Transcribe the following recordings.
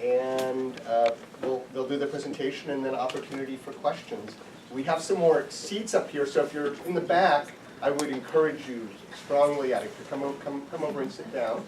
and they'll do the presentation and then opportunity for questions. We have some more seats up here, so if you're in the back, I would encourage you strongly, to come over and sit down.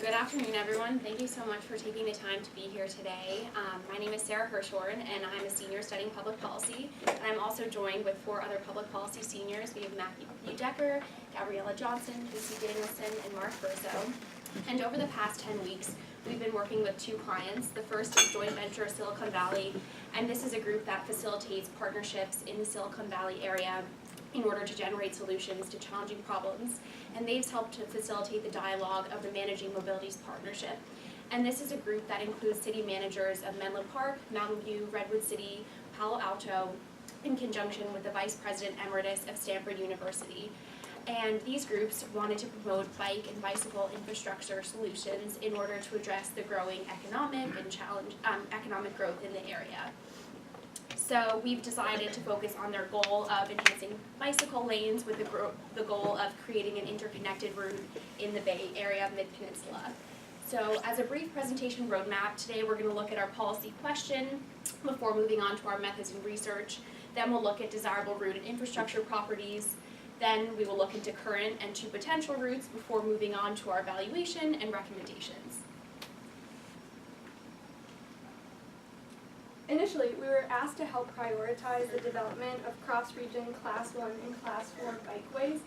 Good afternoon, everyone. Thank you so much for taking the time to be here today. My name is Hirshorn, and I'm a senior studying public policy. And I'm also joined with 4 other public policy seniors. We have Matthew Decker, Gabriella Johnson, Danielson, and Mark Verso. And over the past 10 weeks, we've been working with 2 clients. The first is Joint Venture Silicon Valley, and this is a group that facilitates partnerships in the Silicon Valley area in order to generate solutions to challenging problems. And they've helped to facilitate the dialogue of the Managing Mobilities Partnership. And this is a group that includes city managers of Menlo Park, Mountain View, Redwood City, Palo Alto, in conjunction with the Vice President Emeritus of Stanford University. And these groups wanted to promote bike and bicycle infrastructure solutions in order to address the growing economic growth in the area. So we've decided to focus on their goal of enhancing bicycle lanes with the goal of creating an interconnected route in the Bay Area Mid-Peninsula. So as a brief presentation roadmap, today we're going to look at our policy question before moving on to our methods and research. Then we'll look at desirable route and infrastructure properties. Then we will look into current and 2 potential routes before moving on to our valuation and recommendations. Initially, we were asked to help prioritize the development of cross-region Class 1 and Class 4 bikeways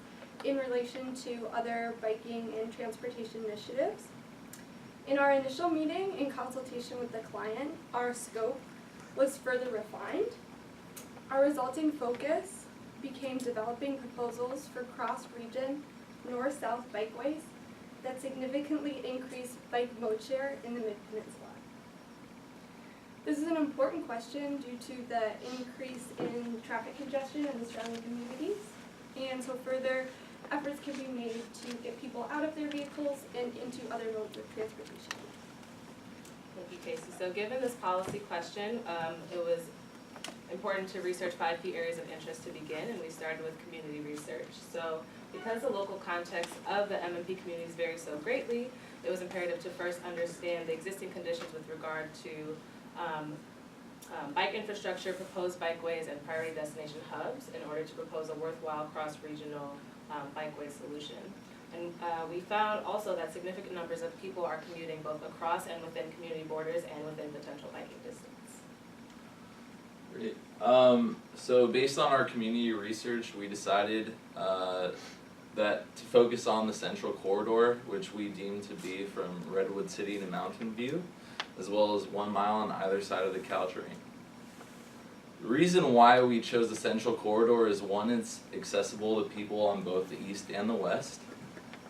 in relation to other biking and transportation initiatives. In our initial meeting, in consultation with the client, our scope was further refined. Our resulting focus became developing proposals for cross-region north-south bikeways that significantly increase bike mode share in the Mid-Peninsula. This is an important question due to the increase in traffic congestion in the surrounding communities, and so further efforts can be made to get people out of their vehicles and into other modes of transportation. Thank you, Casey. So given this policy question, it was important to research 5 key areas of interest to begin, and we started with community research. So because the local context of the MMP communities vary so greatly, it was imperative to first understand the existing conditions with regard to bike infrastructure, proposed bikeways, and priority destination hubs in order to propose a worthwhile cross-regional bikeway solution. And we found also that significant numbers of people are commuting both across and within community borders and within potential biking distance. Great. So based on our community research, we decided that to focus on the central corridor, which we deem to be from Redwood City to Mountain View, as well as 1 mile on either side of the Caltrain. The reason why we chose the central corridor is 1, it's accessible to people on both the east and the west.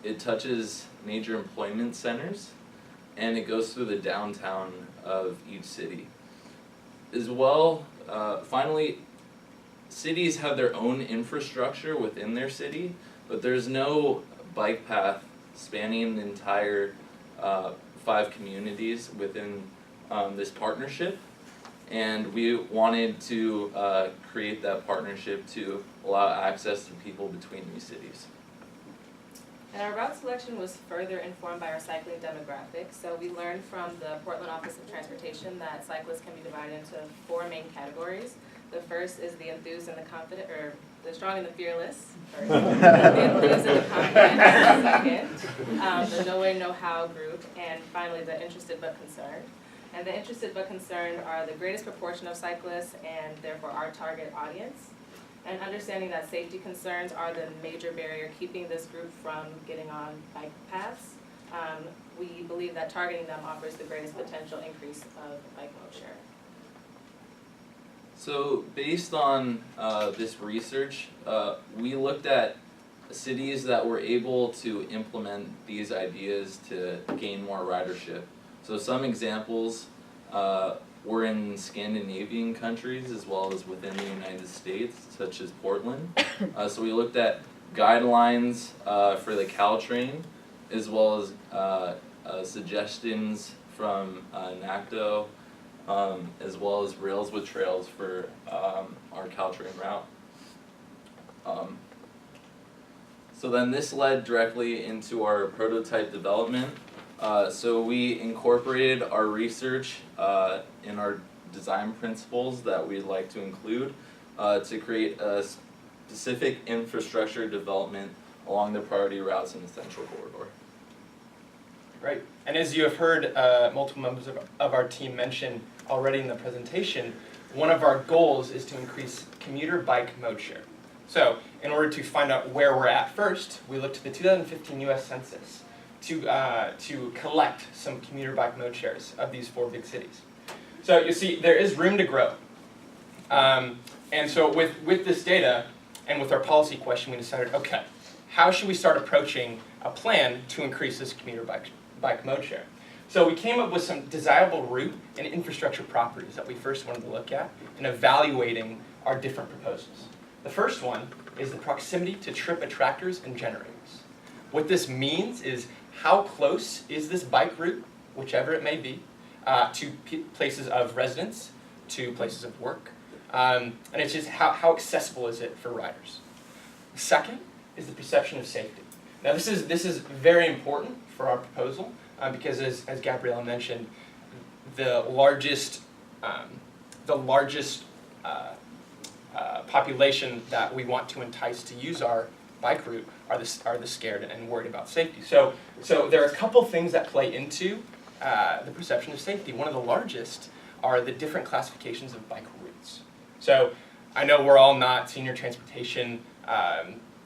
It touches major employment centers, and it goes through the downtown of each city. As well, finally, cities have their own infrastructure within their city, but there's no bike path spanning the entire 5 communities within this partnership, and we wanted to create that partnership to allow access to people between these cities. And our route selection was further informed by our cycling demographics. So we learned from the Portland Office of Transportation that cyclists can be divided into 4 main categories. The first is the enthused and the confident, or the strong and the fearless. First. The enthused and the confident. Second, the no way, no how group, and finally the interested but concerned. And the interested but concerned are the greatest proportion of cyclists and therefore our target audience. And understanding that safety concerns are the major barrier keeping this group from getting on bike paths, we believe that targeting them offers the greatest potential increase of bike mode share. So based on this research, we looked at cities that were able to implement these ideas to gain more ridership. So some examples were in Scandinavian countries as well as within the United States, such as Portland. So we looked at guidelines for the Caltrain, as well as suggestions from NACTO, as well as Rails with Trails for our Caltrain route. So then this led directly into our prototype development. So we incorporated our research in our design principles that we'd like to include to create a specific infrastructure development along the priority routes in the Central Corridor. Right, and as you have heard multiple members of our team mention already in the presentation, one of our goals is to increase commuter bike mode share. So, in order to find out where we're at first, we looked at the 2015 US Census to collect some commuter bike mode shares of these 4 big cities. So you see, there is room to grow. And so with this data and with our policy question, we decided, okay, how should we start approaching a plan to increase this commuter bike mode share? So we came up with some desirable route and infrastructure properties that we first wanted to look at in evaluating our different proposals. The first one is the proximity to trip attractors and generators. What this means is how close is this bike route, whichever it may be, to places of residence, to places of work, and it's just how accessible is it for riders. The second is the perception of safety. Now this is very important for our proposal because as Gabriella mentioned, the largest population that we want to entice to use our bike route are the scared and worried about safety. So there are a couple things that play into the perception of safety. One of the largest are the different classifications of bike routes. So I know we're all not senior transportation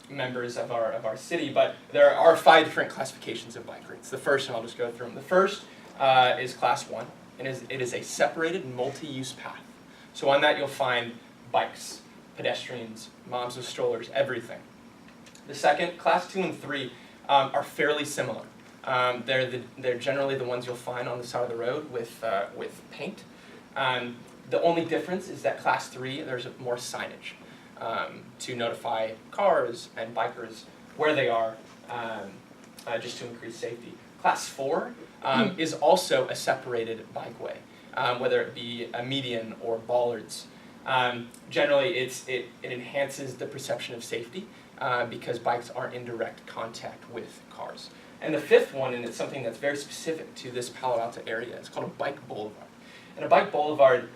members of our city, but there are 5 different classifications of bike routes. The first, and I'll just go through them. The first is Class 1, and it is a separated multi-use path. So on that you'll find bikes, pedestrians, moms with strollers, everything. The second, Class 2 and 3, are fairly similar. They're generally the ones you'll find on the side of the road with paint. The only difference is that Class 3, there's more signage to notify cars and bikers where they are, just to increase safety. Class 4 is also a separated bikeway, whether it be a median or bollards. Generally, it enhances the perception of safety because bikes aren't in direct contact with cars. And the fifth one, and it's something that's very specific to this Palo Alto area, it's called a bike boulevard. And a bike boulevard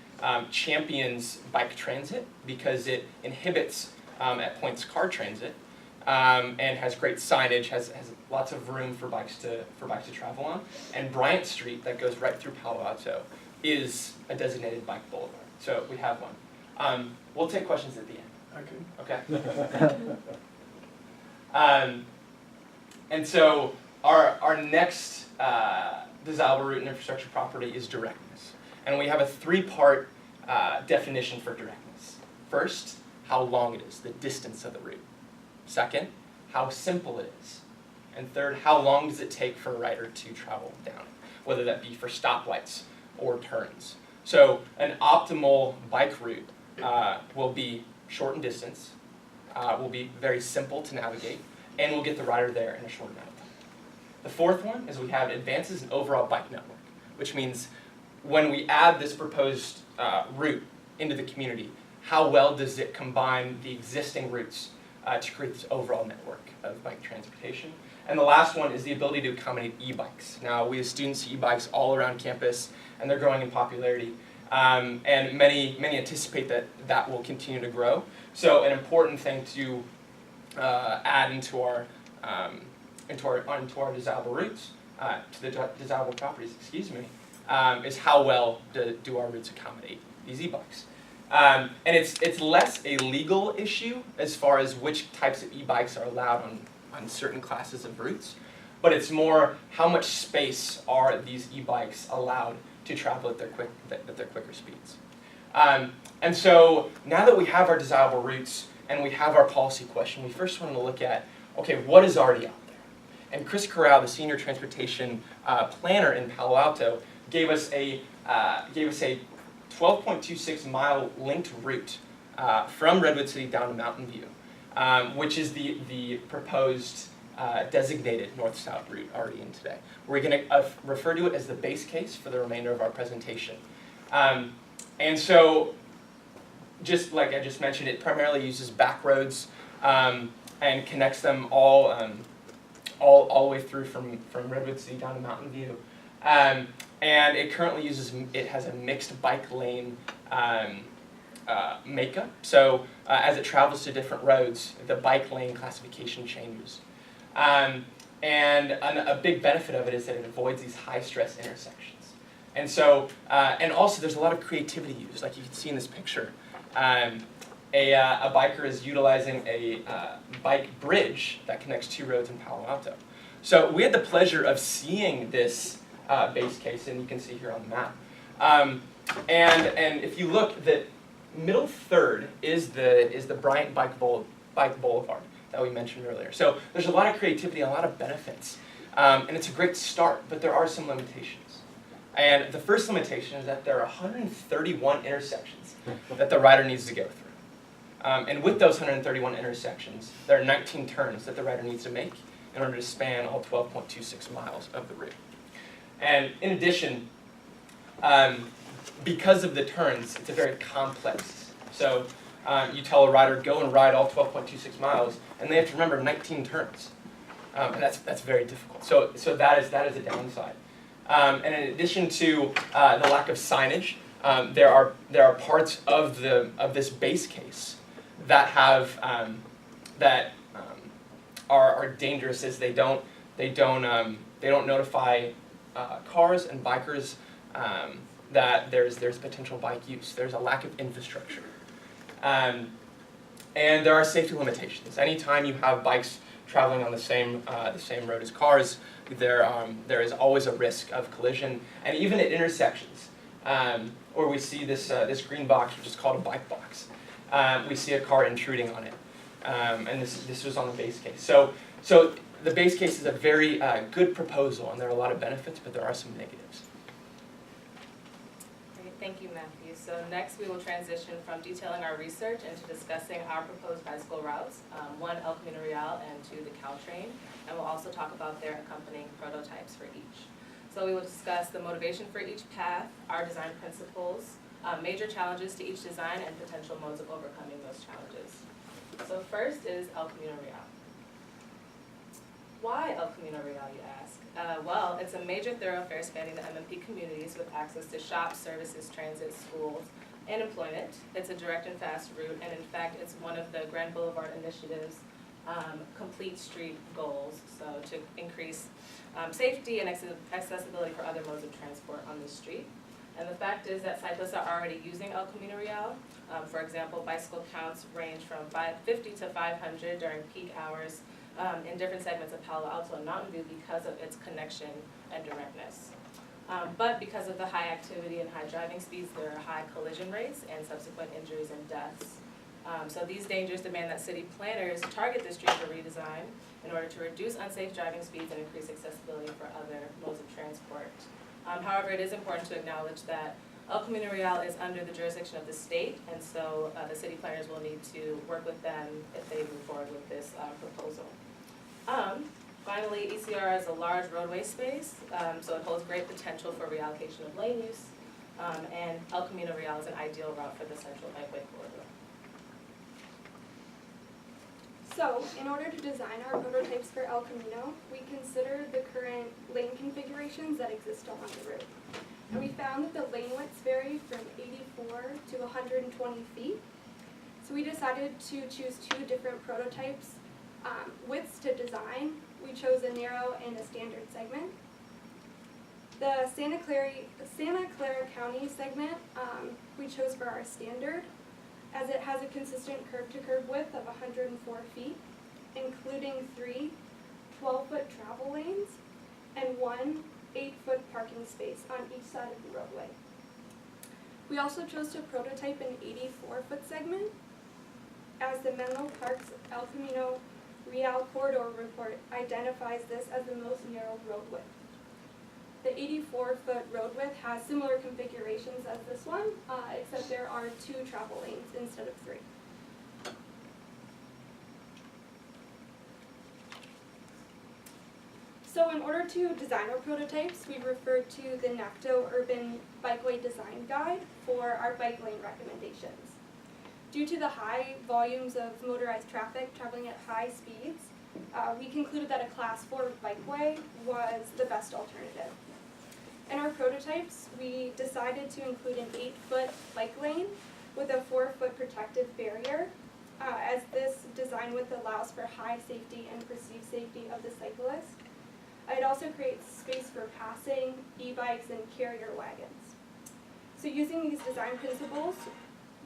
champions bike transit because it inhibits at points car transit and has great signage, has lots of room for bikes to travel on. And Bryant Street, that goes right through Palo Alto, is a designated bike boulevard. So we have one. We'll take questions at the end. Okay. And so our next desirable route and infrastructure property is directness. And we have a 3-part definition for directness. First, how long it is, the distance of the route. Second, how simple it is. And third, how long does it take for a rider to travel down it, whether that be for stoplights or turns. So an optimal bike route will be short in distance, will be very simple to navigate, and will get the rider there in a short amount of time. The fourth one is we have advances in overall bike network, which means when we add this proposed route into the community, how well does it combine the existing routes to create this overall network of bike transportation? And the last one is the ability to accommodate e-bikes. Now, we as students see e-bikes all around campus, and they're growing in popularity. And many anticipate that will continue to grow. So an important thing to add into our desirable routes, to the desirable properties, is how well do our routes accommodate these e-bikes. And it's less a legal issue as far as which types of e-bikes are allowed on certain classes of routes, but it's more how much space are these e-bikes allowed to travel at their quicker speeds. And so now that we have our desirable routes and we have our policy question, we first want to look at, okay, what is already out there? And Chris Corral, the senior transportation planner in Palo Alto, gave us a 12.26 mile linked route from Redwood City down to Mountain View, which is the proposed designated north-south route already in today. We're going to refer to it as the base case for the remainder of our presentation. And so, just like I just mentioned, it primarily uses back roads and connects them all the way through from Redwood City down to Mountain View. And it currently has a mixed bike lane makeup. So as it travels to different roads, the bike lane classification changes. And a big benefit of it is that it avoids these high stress intersections. And so, and also there's a lot of creativity used, like you can see in this picture. A biker is utilizing a bike bridge that connects two roads in Palo Alto. So we had the pleasure of seeing this base case, and you can see here on the map. And if you look, the middle third is the Bryant Bike Boulevard that we mentioned earlier. So there's a lot of creativity, a lot of benefits, and it's a great start, but there are some limitations. And the first limitation is that there are 131 intersections that the rider needs to go through. And with those 131 intersections, there are 19 turns that the rider needs to make in order to span all 12.26 miles of the route. And in addition, because of the turns, it's a very complex. So you tell a rider, go and ride all 12.26 miles, and they have to remember 19 turns. And that's very difficult. So that is a downside. And in addition to the lack of signage, there are parts of this base case that have are dangerous, as they don't notify cars and bikers that there's potential bike use. There's a lack of infrastructure, and there are safety limitations. Anytime you have bikes traveling on the same road as cars, there is always a risk of collision, and even at intersections, where we see this green box, which is called a bike box. We see a car intruding on it, and this was on the base case. So the base case is a very good proposal, and there are a lot of benefits, but there are some negatives. Great, thank you, Matthew. So next we will transition from detailing our research into discussing our proposed bicycle routes, one El Camino Real and two the Caltrain, and we'll also talk about their accompanying prototypes for each. So we will discuss the motivation for each path, our design principles, major challenges to each design, and potential modes of overcoming those challenges. So first is El Camino Real. Why El Camino Real, you ask? Well, it's a major thoroughfare spanning the MMP communities with access to shops, services, transit, schools, and employment. It's a direct and fast route, and in fact, it's one of the Grand Boulevard Initiative's complete street goals, so to increase safety and accessibility for other modes of transport on the street. And the fact is that cyclists are already using El Camino Real. For example, bicycle counts range from 50 to 500 during peak hours in different segments of Palo Alto and Mountain View because of its connection and directness. But because of the high activity and high driving speeds, there are high collision rates and subsequent injuries and deaths. So these dangers demand that city planners target the street for redesign in order to reduce unsafe driving speeds and increase accessibility for other modes of transport. However, it is important to acknowledge that El Camino Real is under the jurisdiction of the state, and so the city planners will need to work with them if they move forward with this proposal. Finally, ECR is a large roadway space, so it holds great potential for reallocation of lane use, and El Camino Real is an ideal route for the central bikeway corridor. So, in order to design our prototypes for El Camino, we considered the current lane configurations that exist along the route. And we found that the lane widths vary from 84 to 120 feet. So we decided to choose two different prototypes. Widths to design, we chose a narrow and a standard segment. The Santa Clara County segment we chose for our standard, as it has a consistent curb-to-curb width of 104 feet, including 3 12-foot travel lanes and 1 8-foot parking space on each side of the roadway. We also chose to prototype an 84-foot segment, as the Menlo Park's El Camino Real Corridor report identifies this as the most narrow road width. The 84-foot road width has similar configurations as this one, except there are 2 travel lanes instead of 3. So in order to design our prototypes, we referred to the NACTO Urban Bikeway Design Guide for our bike lane recommendations. Due to the high volumes of motorized traffic traveling at high speeds, we concluded that a Class 4 bikeway was the best alternative. In our prototypes, we decided to include an 8-foot bike lane with a 4-foot protective barrier, as this design width allows for high safety and perceived safety of the cyclist. It also creates space for passing, e-bikes, and carrier wagons. So using these design principles,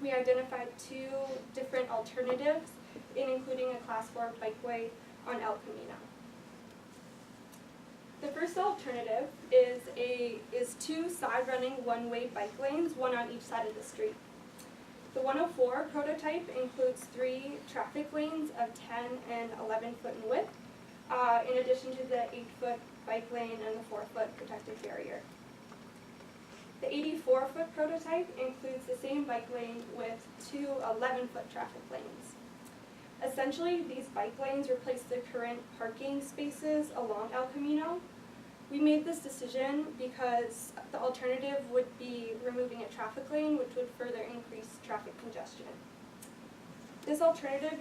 we identified 2 different alternatives in including a Class 4 bikeway on El Camino. The first alternative is 2 side-running one-way bike lanes, one on each side of the street. The 104 prototype includes 3 traffic lanes of 10 and 11 foot in width, in addition to the 8-foot bike lane and the 4-foot protective barrier. The 84-foot prototype includes the same bike lane with 2 11-foot traffic lanes. Essentially, these bike lanes replace the current parking spaces along El Camino. We made this decision because the alternative would be removing a traffic lane, which would further increase traffic congestion. This alternative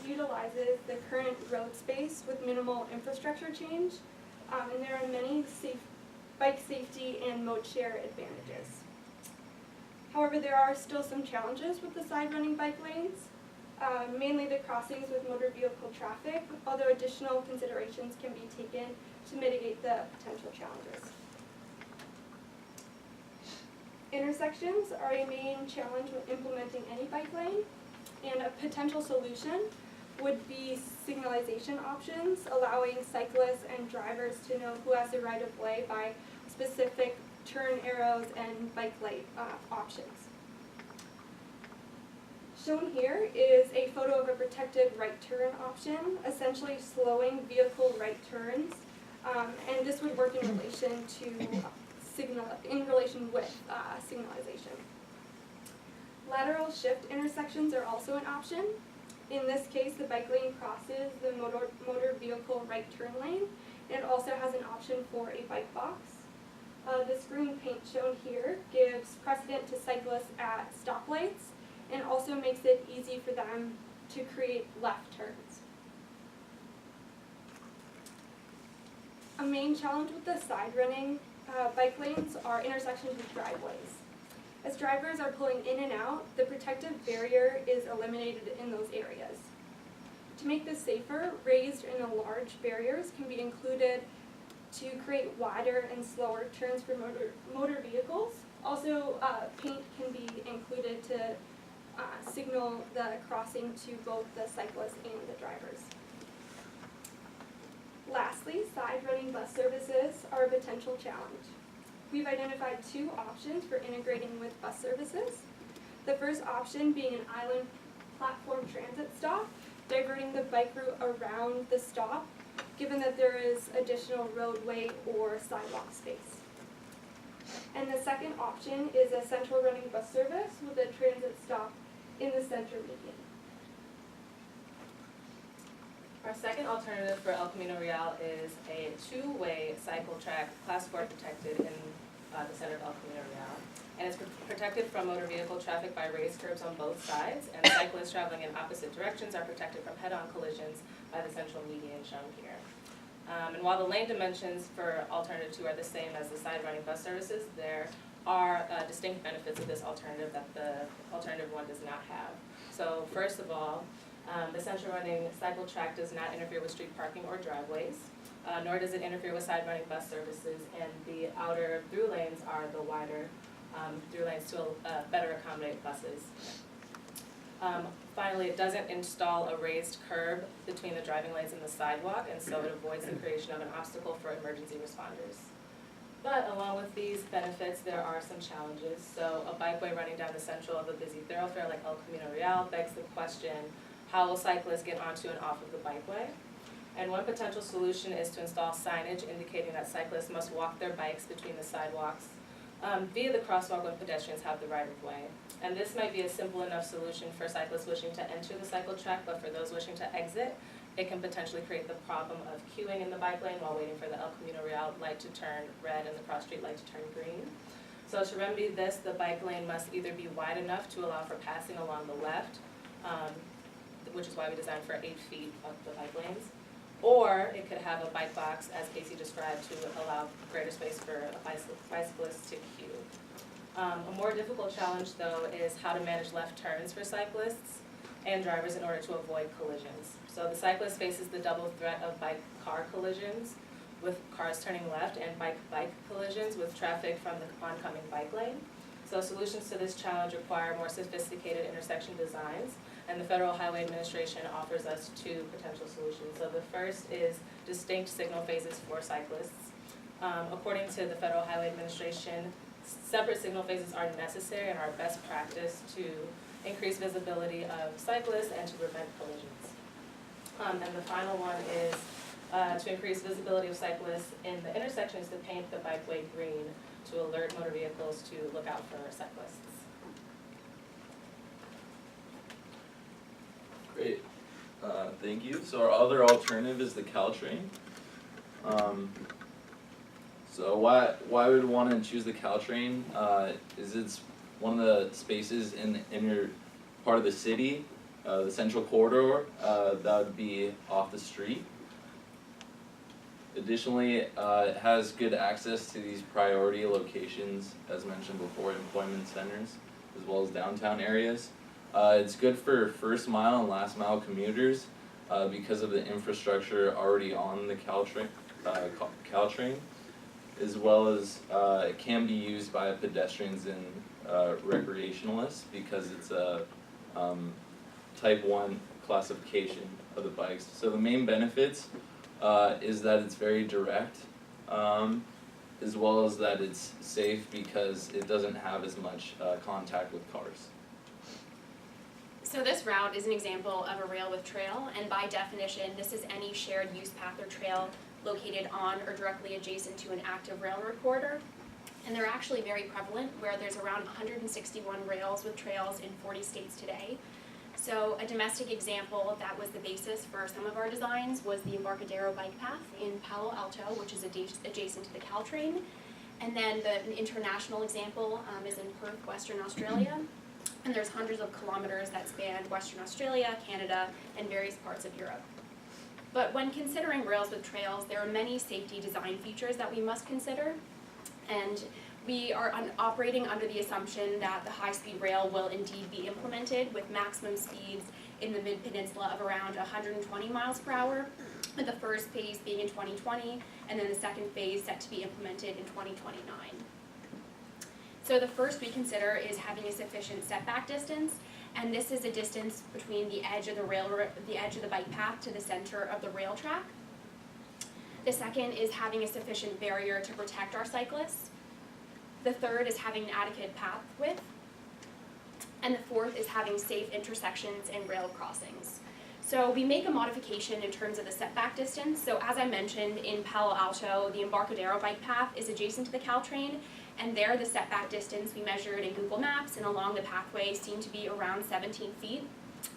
utilizes the current road space with minimal infrastructure change, and there are many bike safety and mode share advantages. However, there are still some challenges with the side-running bike lanes, mainly the crossings with motor vehicle traffic, although additional considerations can be taken to mitigate the potential challenges. Intersections are a main challenge with implementing any bike lane, and a potential solution would be signalization options, allowing cyclists and drivers to know who has the right of way by specific turn arrows and bike light options. Shown here is a photo of a protected right turn option, essentially slowing vehicle right turns, and this would work in relation to with signalization. Lateral shift intersections are also an option. In this case, the bike lane crosses the motor vehicle right turn lane, and it also has an option for a bike box. This green paint shown here gives precedent to cyclists at stoplights and also makes it easy for them to create left turns. A main challenge with the side-running bike lanes are intersections with driveways. As drivers are pulling in and out, the protective barrier is eliminated in those areas. To make this safer, raised and enlarged barriers can be included to create wider and slower turns for motor vehicles. Also, paint can be included to signal the crossing to both the cyclists and the drivers. Lastly, side-running bus services are a potential challenge. We've identified 2 options for integrating with bus services. The first option being an island platform transit stop, diverting the bike route around the stop, given that there is additional roadway or sidewalk space. And the second option is a central running bus service with a transit stop in the center median. Our second alternative for El Camino Real is a 2-way cycle track, Class 4 protected in the center of El Camino Real. And it's protected from motor vehicle traffic by raised curbs on both sides, and cyclists traveling in opposite directions are protected from head-on collisions by the central median shown here. And while the lane dimensions for alternative 2 are the same as the side-running bus services, there are distinct benefits of this alternative that the alternative 1 does not have. So first of all, the central running cycle track does not interfere with street parking or driveways, nor does it interfere with side-running bus services, and the outer through lanes are the wider through lanes to better accommodate buses. Finally, it doesn't install a raised curb between the driving lanes and the sidewalk, and so it avoids the creation of an obstacle for emergency responders. But along with these benefits, there are some challenges. So a bikeway running down the central of a busy thoroughfare like El Camino Real begs the question, how will cyclists get onto and off of the bikeway? And one potential solution is to install signage indicating that cyclists must walk their bikes between the sidewalks via the crosswalk when pedestrians have the right of way. And this might be a simple enough solution for cyclists wishing to enter the cycle track, but for those wishing to exit, it can potentially create the problem of queuing in the bike lane while waiting for the El Camino Real light to turn red and the cross street light to turn green. So to remedy this, the bike lane must either be wide enough to allow for passing along the left, which is why we designed for 8 feet of the bike lanes, or it could have a bike box, as Casey described, to allow greater space for a bicyclist to queue. A more difficult challenge, though, is how to manage left turns for cyclists and drivers in order to avoid collisions. So the cyclist faces the double threat of bike-car collisions with cars turning left and bike-bike collisions with traffic from the oncoming bike lane. So solutions to this challenge require more sophisticated intersection designs, and the Federal Highway Administration offers us 2 potential solutions. So the first is distinct signal phases for cyclists. According to the Federal Highway Administration, separate signal phases are necessary and are best practice to increase visibility of cyclists and to prevent collisions. And the final one is to increase visibility of cyclists in the intersections to paint the bikeway green to alert motor vehicles to look out for cyclists. Great, thank you. So our other alternative is the Caltrain. So why we would want to choose the Caltrain is it's one of the spaces in the inner part of the city, the central corridor, that would be off the street. Additionally, it has good access to these priority locations, as mentioned before, employment centers, as well as downtown areas. It's good for first mile and last mile commuters because of the infrastructure already on the Caltrain, as well as it can be used by pedestrians and recreationalists because it's a type 1 classification of the bikes. So the main benefits is that it's very direct, as well as that it's safe because it doesn't have as much contact with cars. So this route is an example of a rail with trail, and by definition, this is any shared use path or trail located on or directly adjacent to an active railroad corridor. And they're actually very prevalent, where there's around 161 rails with trails in 40 states today. So a domestic example that was the basis for some of our designs was the Embarcadero bike path in Palo Alto, which is adjacent to the Caltrain. And then the international example is in Perth, Western Australia. And there's hundreds of kilometers that span Western Australia, Canada, and various parts of Europe. But when considering rails with trails, there are many safety design features that we must consider. And we are operating under the assumption that the high-speed rail will indeed be implemented with maximum speeds in the Mid-Peninsula of around 120 miles per hour, with the first phase being in 2020, and then the second phase set to be implemented in 2029. So the first we consider is having a sufficient setback distance, and this is a distance between the edge of the bike path to the center of the rail track. The second is having a sufficient barrier to protect our cyclists. The third is having an adequate path width. And the fourth is having safe intersections and rail crossings. So we make a modification in terms of the setback distance. So as I mentioned, in Palo Alto, the Embarcadero bike path is adjacent to the Caltrain, and there the setback distance we measured in Google Maps and along the pathway seemed to be around 17 feet.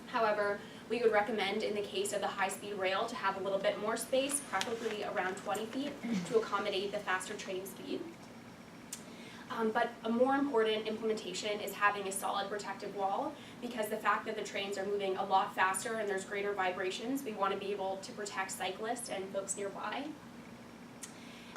However, we would recommend in the case of the high-speed rail to have a little bit more space, preferably around 20 feet, to accommodate the faster train speed. But a more important implementation is having a solid protective wall, because the fact that the trains are moving a lot faster and there's greater vibrations, we want to be able to protect cyclists and folks nearby.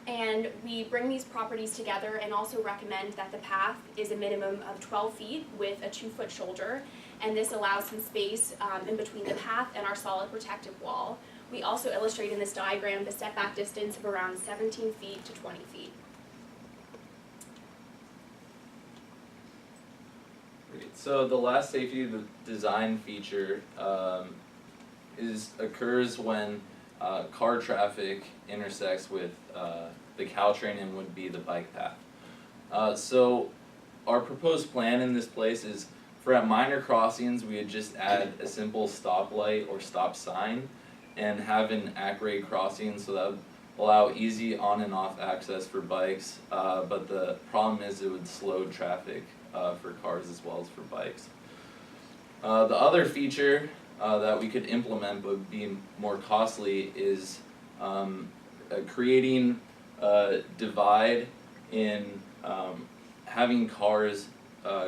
And we bring these properties together and also recommend that the path is a minimum of 12 feet with a 2-foot shoulder, and this allows some space in between the path and our solid protective wall. We also illustrate in this diagram the setback distance of around 17 feet to 20 feet. Great. So the last safety design feature occurs when car traffic intersects with the Caltrain and would be the bike path. So our proposed plan in this place is for at minor crossings we would just add a simple stoplight or stop sign, and have an at-grade crossing, so that would allow easy on and off access for bikes, but the problem is it would slow traffic for cars as well as for bikes. The other feature that we could implement but would be more costly is creating a divide in having cars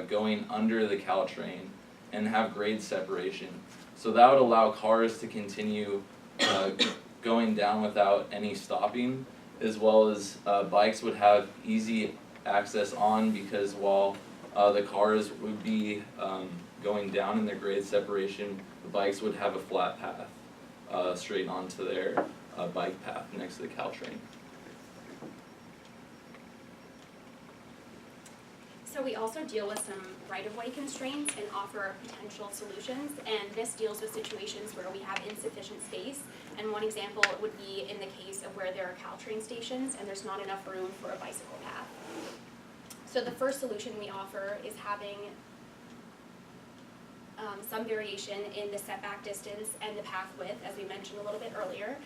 going under the Caltrain and have grade separation. So that would allow cars to continue going down without any stopping, as well as bikes would have easy access on, because while the cars would be going down in their grade separation, the bikes would have a flat path straight onto their bike path next to the Caltrain. So we also deal with some right-of-way constraints and offer potential solutions, and this deals with situations where we have insufficient space. And one example would be in the case of where there are Caltrain stations and there's not enough room for a bicycle path. So the first solution we offer is having some variation in the setback distance and the path width, as we mentioned a little bit earlier.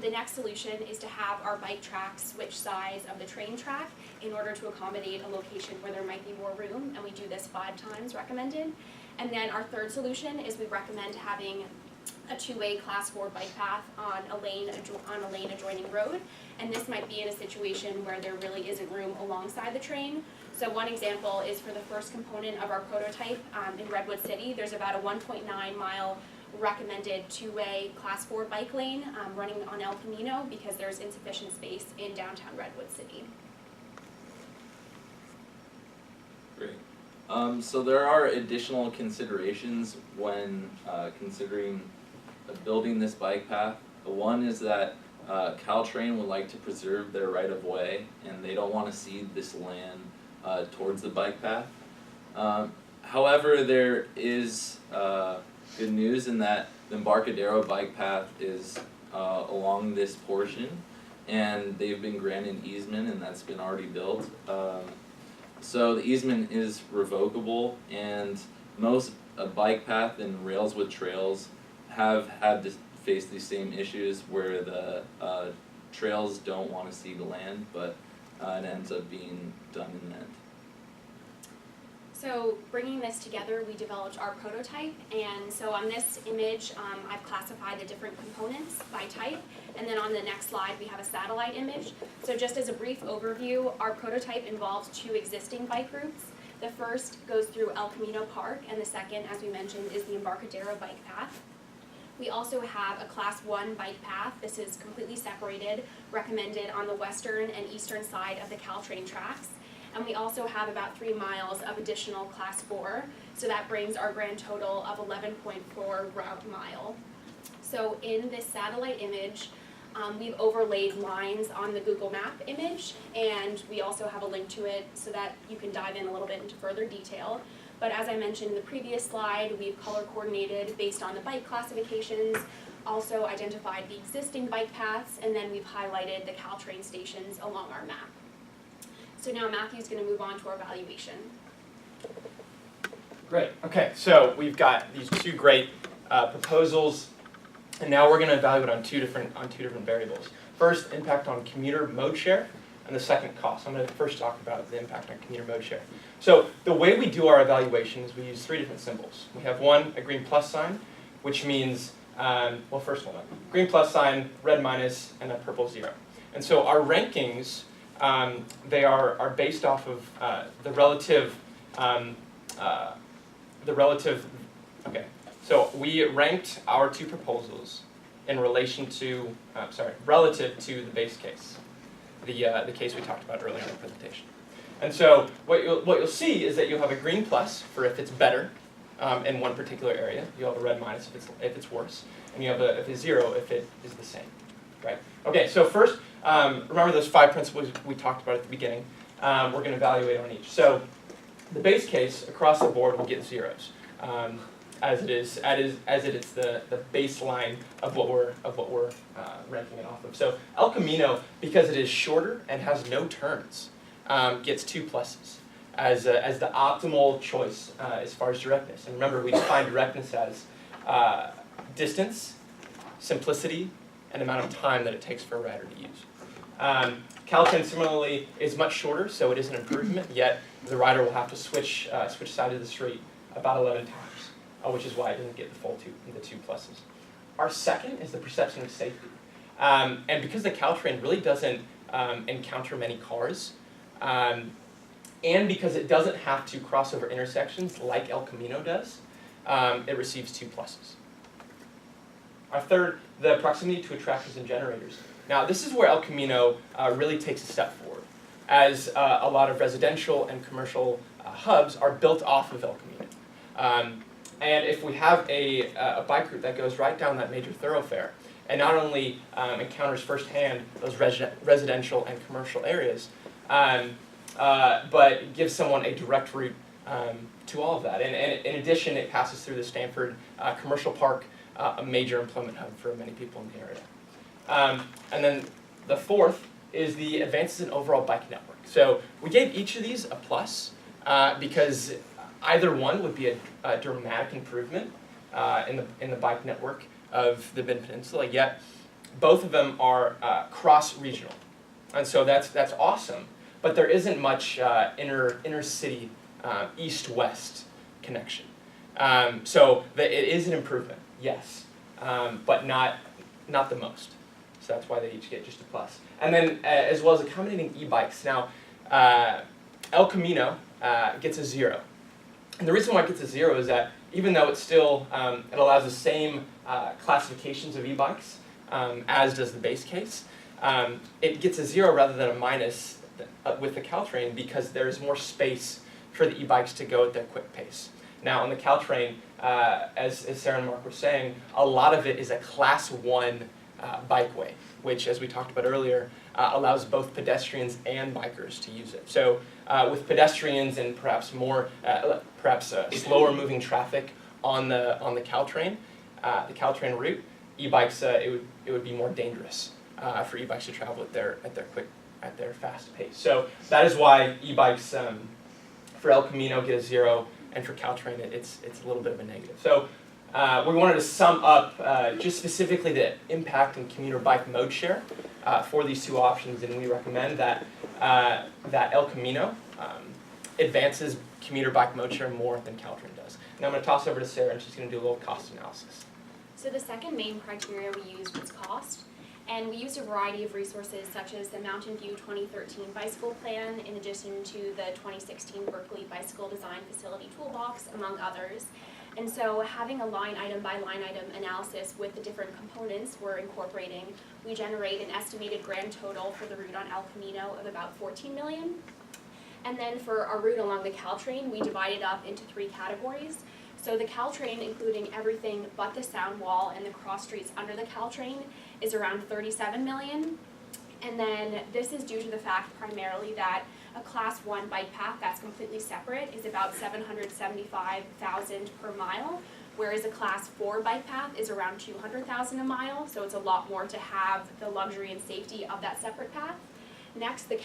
The next solution is to have our bike track switch size of the train track in order to accommodate a location where there might be more room, and we do this 5 times recommended. And then our third solution is we recommend having a 2-way class 4 bike path on a lane adjoining road, and this might be in a situation where there really isn't room alongside the train. So one example is for the first component of our prototype in Redwood City. There's about a 1.9 mile recommended 2-way class 4 bike lane running on El Camino because there's insufficient space in downtown Redwood City. Great. So there are additional considerations when considering building this bike path. One is that Caltrain would like to preserve their right-of-way, and they don't want to cede this land towards the bike path. However, there is good news in that the Embarcadero bike path is along this portion, and they've been granted easement, and that's been already built. So the easement is revocable, and most bike path and rails with trails have had to face these same issues where the trails don't want to cede the land, but it ends up being done in the end. So bringing this together, we developed our prototype, and so on this image, I've classified the different components by type, and then on the next slide, we have a satellite image. So just as a brief overview, our prototype involves 2 existing bike routes. The first goes through El Camino Park, and the second, as we mentioned, is the Embarcadero bike path. We also have a class 1 bike path. This is completely separated, recommended on the western and eastern side of the Caltrain tracks. And we also have about 3 miles of additional class 4, so that brings our grand total of 11.4 route mile. So in this satellite image, we've overlaid lines on the Google Map image, and we also have a link to it so that you can dive in a little bit into further detail. But as I mentioned in the previous slide, we've color coordinated based on the bike classifications, also identified the existing bike paths, and then we've highlighted the Caltrain stations along our map. So now Matthew's going to move on to our valuation. Great. Okay, so we've got these 2 great proposals, and now we're going to evaluate on two different variables. First, impact on commuter mode share, and the second, cost. I'm going to first talk about the impact on commuter mode share. So the way we do our evaluation is we use 3 different symbols. We have one, a green plus sign, which means, well, first hold on, green plus sign, red minus, and a purple 0. And so our rankings, they are based off of the relative, okay. So we ranked our 2 proposals in relation to, relative to the base case, the case we talked about earlier in the presentation. And so what you'll see is that you'll have a green plus for if it's better in one particular area. You'll have a red minus if it's worse, and you have a 0 if it is the same, right? Okay, so first, remember those 5 principles we talked about at the beginning. We're going to evaluate on each. So the base case across the board will get 0s, as it is the baseline of what we're ranking it off of. So El Camino, because it is shorter and has no turns, gets 2 pluses as the optimal choice as far as directness. And remember, we define directness as distance simplicity and amount of time that it takes for a rider to use. Caltrain similarly is much shorter, so it is an improvement, yet the rider will have to switch side of the street about 11 times, which is why it doesn't get the two pluses. Our second is the perception of safety. And because the Caltrain really doesn't encounter many cars, and because it doesn't have to cross over intersections like El Camino does, it receives 2 pluses. Our third, the proximity to attractors and generators. Now, this is where El Camino really takes a step forward, as a lot of residential and commercial hubs are built off of El Camino. And if we have a bike route that goes right down that major thoroughfare, and not only encounters firsthand those residential and commercial areas, but gives someone a direct route to all of that. And in addition, it passes through the Stanford Commercial Park, a major employment hub for many people in the area. And then the fourth is the advances in overall bike network. So we gave each of these a plus because either one would be a dramatic improvement in the bike network of the Mid-Peninsula, yet both of them are cross-regional. And so that's awesome, but there isn't much inner city east-west connection. So it is an improvement, yes, but not the most. So that's why they each get just a plus. And then as well as accommodating e-bikes. Now, El Camino gets a 0. And the reason why it gets a 0 is that even though it's still, it allows the same classifications of e-bikes as does the base case, it gets a 0 rather than a minus with the Caltrain because there's more space for the e-bikes to go at their quick pace. Now on the Caltrain, as Sarah and Mark were saying, a lot of it is a class 1 bikeway, which as we talked about earlier, allows both pedestrians and bikers to use it. So with pedestrians and perhaps slower moving traffic on the Caltrain route, e-bikes it would be more dangerous for e-bikes to travel at their fast pace. So that is why e-bikes for El Camino get a 0, and for Caltrain it's a little bit of a negative. So we wanted to sum up just specifically the impact in commuter bike mode share for these two options, and we recommend that El Camino advances commuter bike mode share more than Caltrain does. Now I'm going to toss over to Sarah, and she's going to do a little cost analysis. So the second main criteria we used was cost, and we used a variety of resources such as the Mountain View 2013 bicycle plan, in addition to the 2016 Berkeley Bicycle Design Facility Toolbox, among others. And so having a line item by line item analysis with the different components we're incorporating, we generate an estimated grand total for the route on El Camino of about 14 million. And then for our route along the Caltrain, we divide it up into 3 categories. So the Caltrain, including everything but the sound wall and the cross streets under the Caltrain, is around 37 million. And then this is due to the fact primarily that a class 1 bike path that's completely separate is about 775,000 per mile, whereas a class 4 bike path is around 200,000 a mile, so it's a lot more to have the luxury and safety of that separate path. Next, the